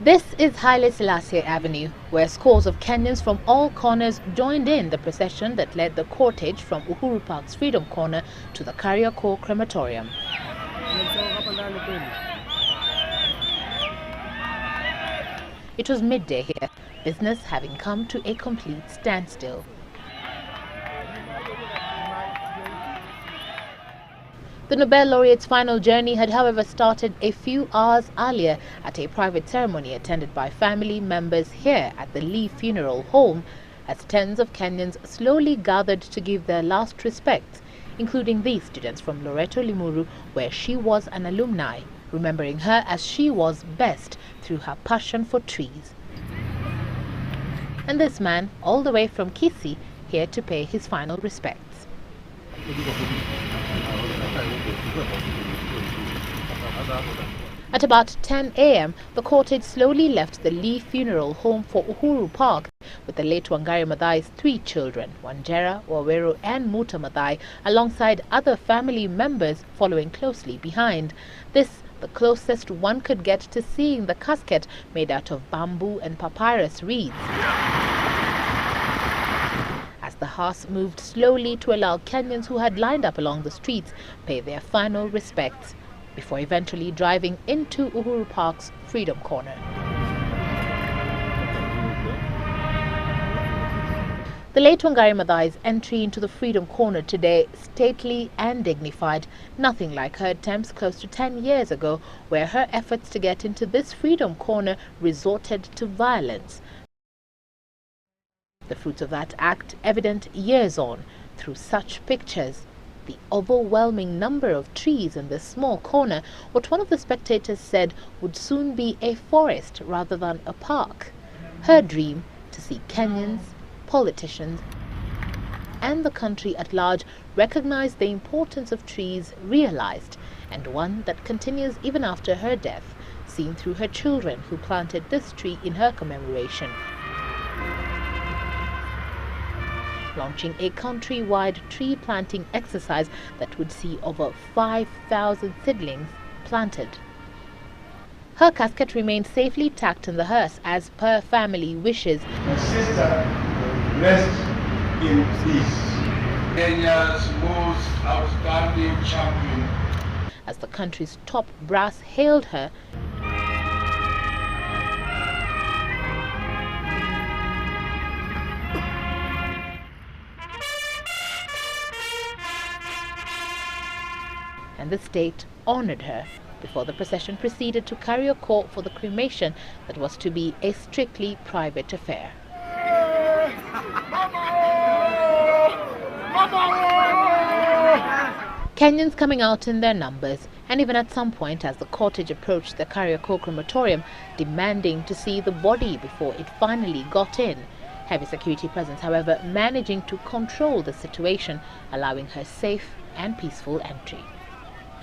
This is Haile Selassie Avenue, where scores of Kenyans from all corners joined in the procession that led the cortege from Uhuru Park's Freedom Corner to the Kariakor Crematorium. It was midday here, business having come to a complete standstill. The Nobel laureate's final journey had, however, started a few hours earlier at a private ceremony attended by family members here at the Lee Funeral Home, as tens of Kenyans slowly gathered to give their last respects, including these students from Loreto Limuru, where she was an alumni, remembering her as she was best through her passion for trees. And this man, all the way from Kisii, here to pay his final respects. At about 10 a.m., the cortege slowly left the Lee Funeral Home for Uhuru Park, with the late Wangari Maathai's 3 children, Wanjera, Waweru and Muta Maathai, alongside other family members following closely behind. This, the closest one could get to seeing the casket made out of bamboo and papyrus reeds. As the hearse moved slowly to allow Kenyans who had lined up along the streets pay their final respects, before eventually driving into Uhuru Park's Freedom Corner. The late Wangari Maathai's entry into the Freedom Corner today, stately and dignified, nothing like her attempts close to 10 years ago, where her efforts to get into this Freedom Corner resorted to violence. The fruits of that act evident years on through such pictures. The overwhelming number of trees in this small corner, what one of the spectators said would soon be a forest rather than a park. Her dream to see Kenyans, politicians, and the country at large recognize the importance of trees realized, and one that continues even after her death, seen through her children who planted this tree in her commemoration. Launching a country-wide tree planting exercise that would see over 5,000 seedlings planted. Her casket remained safely tacked in the hearse as per family wishes. My sister, rest in peace. Kenya's most outstanding champion. As the country's top brass hailed her, and the state honored her before the procession proceeded to Kariakor for the cremation that was to be a strictly private affair. Kenyans coming out in their numbers, and even at some point as the cortege approached the Kariakor Crematorium, demanding to see the body before it finally got in. Heavy security presence, however, managing to control the situation, allowing her safe and peaceful entry.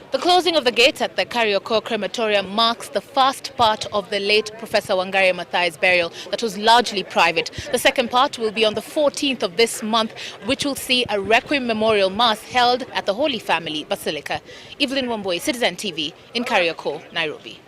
The closing of the gates at the Kariakor Crematorium marks the first part of the late Professor Wangari Maathai's burial that was largely private. The second part will be on the 14th of this month, which will see a Requiem Memorial Mass held at the Holy Family Basilica. Evelyn Wambui, Citizen TV in Kariakor, Nairobi.